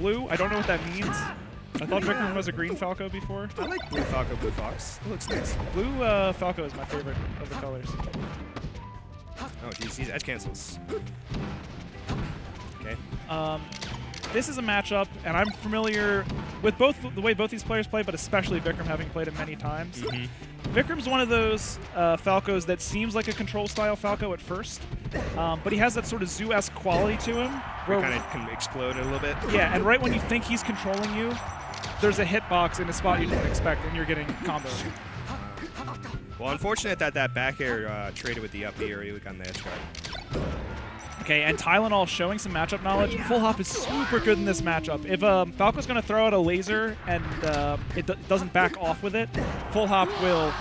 blue. I don't know what that means. I thought Vickram was a green Falco before. I like blue Falco, blue Fox. It looks nice. Blue Falco is my favorite of the colors. Oh, geez, these edge cancels. Okay. This is a matchup, and I'm familiar with both the way both these players play, but especially Vickram, having played him many times. Vickram's one of those Falcos that seems like a control-style Falco at first, but he has that sort of Zoo-esque quality to him. Where kind of can explode a little bit. Yeah, and right when you think he's controlling you, there's a hitbox in a spot you didn't expect, and you're getting comboed. Well, unfortunate that that back air traded with the up air, he would have gotten the edge guard. Okay, and Tylenol showing some matchup knowledge. Full hop is super good in this matchup. If Falco's going to throw out a laser and it doesn't back off with it, Full hop will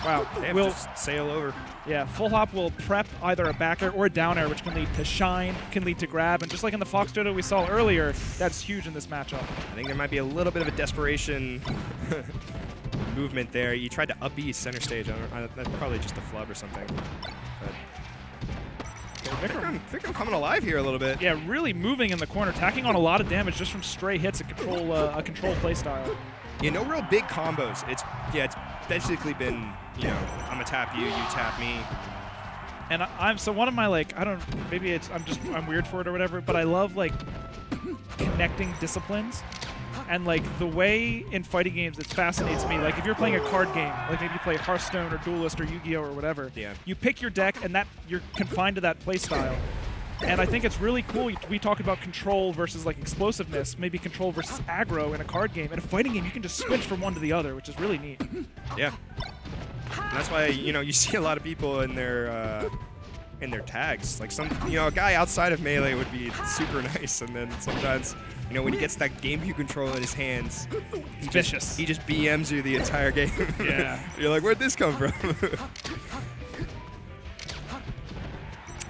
will just sail over. Yeah, Full hop will prep either a back air or a down air, which can lead to shine, can lead to grab, and just like in the Fox dodo we saw earlier, that's huge in this matchup. I think there might be a little bit of a desperation movement there. You tried to up B center stage. That's probably just a flub or something. But Vickram coming alive here a little bit. Yeah, really moving in the corner, tacking on a lot of damage just from stray hits, a control play style. Yeah, no real big combos. It's basically been, you know, I'm gonna tap you, you tap me. And one of my, like, I don't, maybe I'm weird for it or whatever, but I love like connecting disciplines. And like the way in fighting games it fascinates me, like if you're playing a card game, like maybe you play Hearthstone or Duelist or Yu-Gi-Oh or whatever, you pick your deck and that you're confined to that play style. And I think it's really cool. We talk about control versus like explosiveness, maybe control versus aggro in a card game. In a fighting game, you can just switch from one to the other, which is really neat. Yeah. And that's why, you know, you see a lot of people in their tags. Like a guy outside of Melee would be super nice, and then sometimes, you know, when he gets that GameCube controller in his hands, he just BMs you the entire game. Yeah. You're like, where'd this come from?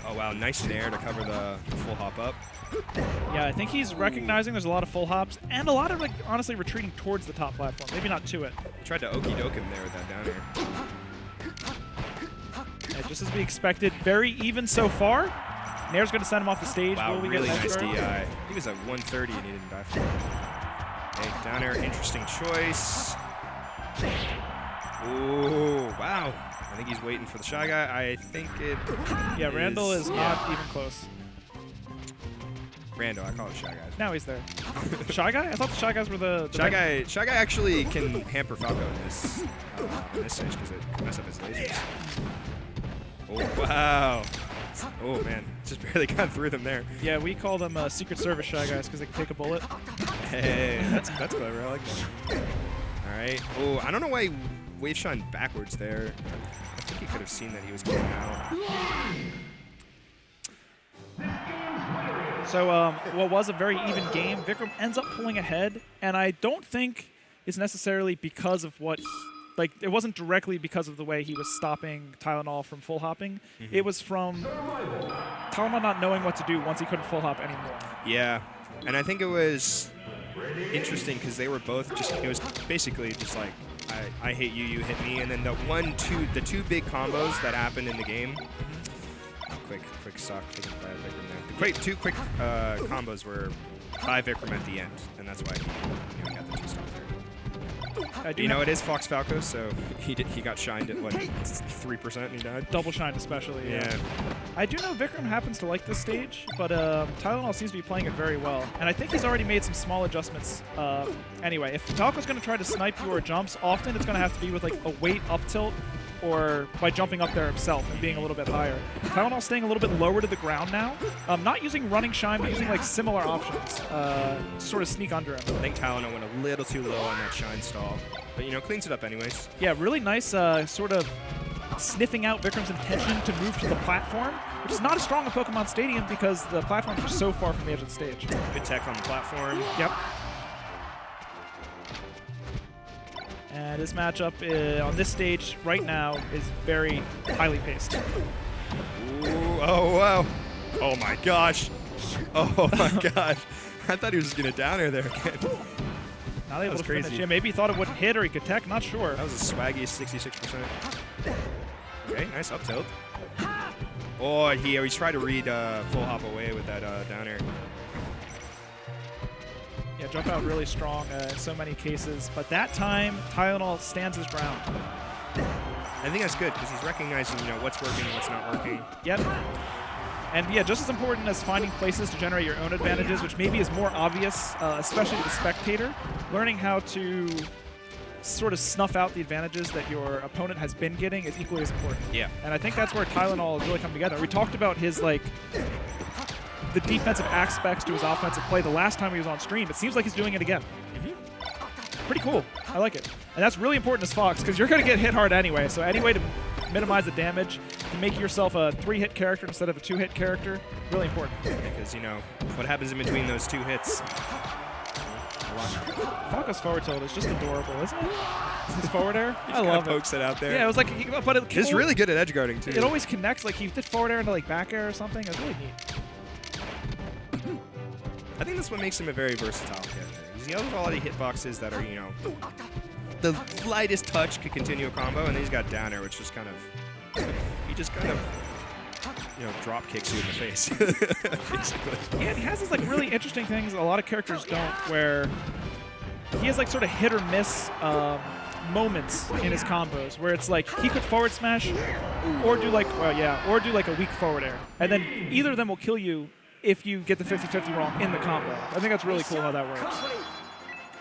Oh, wow, nice nair to cover the full hop up. Yeah, I think he's recognizing there's a lot of full hops and a lot of, like, honestly retreating towards the top platform. Maybe not to it. He tried to okey doke him there with that down air. Yeah, just as we expected, very even so far. Nair's going to send him off the stage. Wow, Will we really get nice guard? DI. He was at 130 and he didn't die for it. Okay, down air, interesting choice. Ooh, wow. I think he's waiting for the Shy Guy. I think it Yeah, Randall is not even close. Rando, I call it Shy Guys. Now he's there. Shy Guy? I thought the Shy Guys were the Shy Guy actually can hamper Falco in this stage because it can mess up his lasers. Oh, wow. Oh, man. Just barely got through them there. Yeah, we call them Secret Service Shy Guys because they can take a bullet. Hey, that's clever. I like that. All right. Oh, I don't know why he wave shined backwards there. I think he could have seen that he was getting out. So what was a very even game, Vickram ends up pulling ahead, and I don't think it's necessarily because of what, like, it wasn't directly because of the way he was stopping Tylenol from full hopping. It was from Tylenol not knowing what to do once he couldn't full hop anymore. Yeah, and I think it was interesting because they were both just, it was basically just like, I hit you, you hit me, and then the two big combos that happened in the game. Quick sock taken by Vickram there. Two quick combos were by Vickram at the end, and that's why he got the two stock there. You know, it is Fox Falco, so he got shined at what, 3% and he died. Double shined especially. Yeah. I do know Vickram happens to like this stage, but Tylenol seems to be playing it very well, and I think he's already made some small adjustments. Anyway, if Falco's going to try to snipe you or jumps, often it's going to have to be with like a weight up tilt, or by jumping up there himself and being a little bit higher. Tylenol staying a little bit lower to the ground now. Not using running shine, but using like similar options to sort of sneak under him. I think Tylenol went a little too low on that shine stall, but you know, cleans it up anyways. Yeah, really nice sort of sniffing out Vickram's intention to move to the platform, which is not as strong in Pokemon Stadium because the platforms are so far from the edge of the stage. Good tech on the platform. Yep. And this matchup on this stage right now is very highly paced. Ooh, oh, wow. Oh, my gosh. Oh, my gosh. I thought he was just going to down air there again. Not able to crazy. finish. Yeah, maybe he thought it wouldn't hit or he could tech. Not sure. That was a swaggy 66%. Okay, nice up tilt. Oh, he tried to read full hop away with that down air. Yeah, jump out really strong in so many cases. But that time, Tylenol stands his ground. I think that's good because he's recognizing, what's working and what's not working. Yep. And yeah, just as important as finding places to generate your own advantages, which maybe is more obvious, especially to the spectator, learning how to sort of snuff out the advantages that your opponent has been getting is equally as important. Yeah. And I think that's where Tylenol has really come together. We talked about his, the defensive aspects to his offensive play the last time he was on stream. It seems like he's doing it again. Pretty cool. I like it. And that's really important as Fox, because you're going to get hit hard anyway. So any way to minimize the damage, to make yourself a 3-hit character instead of a 2-hit character, really important. Because, what happens in between those 2 hits? Falco's forward tilt is just adorable, isn't it? His forward air? I love it. Pokes it out there. Yeah, it was like, but he's really good at edge guarding, too. It always connects. Like, he did forward air into, back air or something. It was really neat. I think that's what makes him a very versatile character. He has quality hitboxes that are, the lightest touch could continue a combo, and then he's got down air, which just kind of, drop kicks you in the face, basically. Yeah, and he has these really interesting things a lot of characters don't, where he has sort of hit or miss moments in his combos, where it's he could forward smash, or do or do a weak forward air, and then either of them will kill you if you get the 50-50 wrong in the combo. I think that's really cool how that works.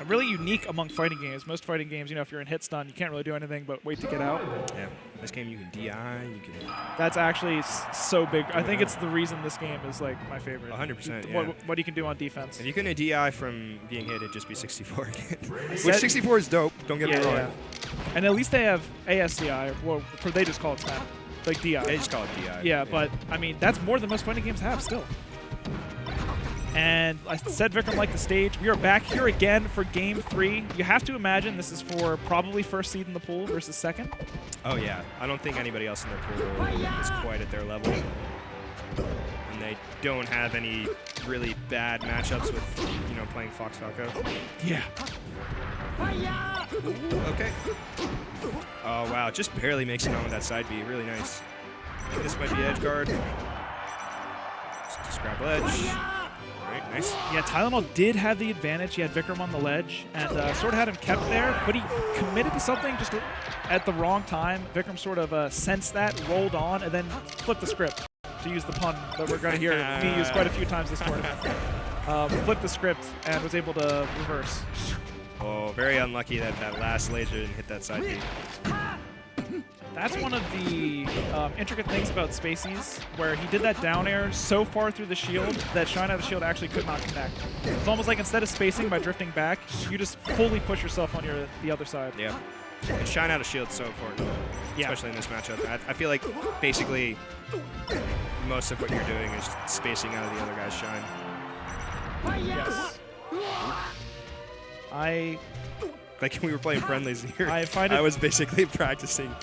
Really unique among fighting games. Most fighting games, if you're in hit stun, you can't really do anything but wait to get out. Yeah. This game, you can DI, you can... That's actually so big. I think it's the reason this game is, my favorite. 100%, yeah. What you can do on defense. If you couldn't DI from being hit, it'd just be 64 again. Which 64 is dope, don't get me wrong. Yeah. And at least they have ASDI, or they just call it SMAP. DI. They just call it DI. Yeah, but, that's more than most fighting games have still. And I said Vickram liked the stage. We are back here again for Game 3. You have to imagine this is for probably first seed in the pool versus second. Oh, yeah. I don't think anybody else in their pool is quite at their level. And they don't have any really bad matchups with, playing Fox Falco. Yeah. Ooh, okay. Oh, wow. Just barely makes it on with that side B. Really nice. I think this might be edge guard. Just grab ledge. Right, nice. Yeah, Tylenol did have the advantage. He had Vickram on the ledge and sort of had him kept there, but he committed to something just at the wrong time. Vickram sort of sensed that, rolled on, and then flipped the script, to use the pun that we're going to hear me use quite a few times this tournament. Flipped the script and was able to reverse. Oh, very unlucky that that last laser didn't hit that side B. That's one of the intricate things about Spacey's, where he did that down air so far through the shield that Shine Out of Shield actually could not connect. It's almost like instead of spacing by drifting back, you just fully push yourself on the other side. Yeah. And Shine Out of Shield is so important, especially in this matchup. I feel like basically most of what you're doing is spacing out of the other guy's shine. Yes. Like when we were playing friendlies here, I was basically practicing,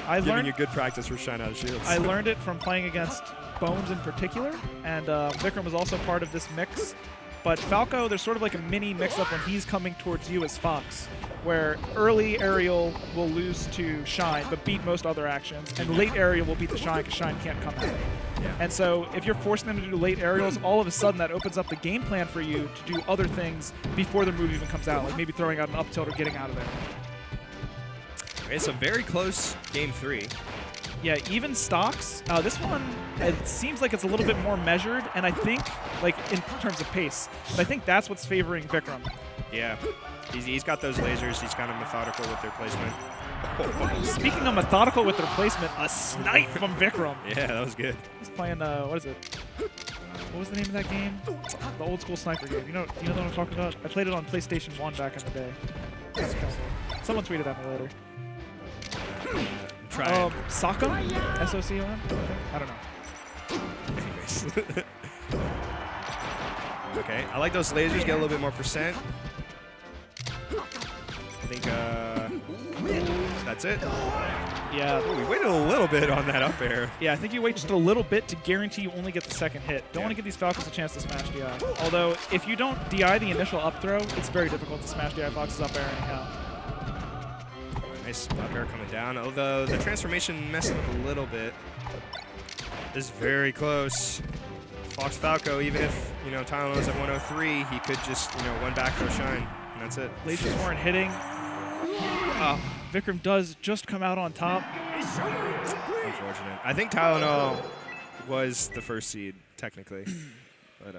giving you good practice for Shine Out of Shields. I learned it from playing against Bones in particular, and Vickram was also part of this mix. But Falco, there's sort of like a mini mix-up when he's coming towards you as Fox, where early aerial will lose to Shine, but beat most other actions, and late aerial will beat the Shine because Shine can't come out. Yeah. And so if you're forcing them to do late aerials, all of a sudden that opens up the game plan for you to do other things before the move even comes out, like maybe throwing out an up tilt or getting out of there. It's a very close Game 3. Yeah, even stocks. This one, it seems like it's a little bit more measured, and I think, like, in terms of pace, but I think that's what's favoring Vickram. Yeah. He's got those lasers. He's kind of methodical with their placement. Speaking of methodical with their placement, a snipe from Vickram. Yeah, that was good. He's playing, what is it? What was the name of that game? The old school sniper game. You know what I'm talking about? I played it on PlayStation 1 back in the day. That's kind of cool. Someone tweeted at me later. Socom? S-O-C-O-M? I don't know. Anyways. Okay, I like those lasers, get a little bit more percent. I think, that's it. Yeah. Oh, we waited a little bit on that up air. Yeah, I think you wait just a little bit to guarantee you only get the second hit. Don't want to give these Falcons a chance to smash DI. Although, if you don't DI the initial up throw, it's very difficult to smash DI Fox's up air anyhow. Nice up air coming down, although the transformation messed up a little bit. This is very close. Fox Falco, even if, you know, Tylenol's at 103, he could just, you know, one back throw shine, and that's it. Lasers weren't hitting. Vickram does just come out on top. Unfortunate. I think Tylenol was the first seed, technically. But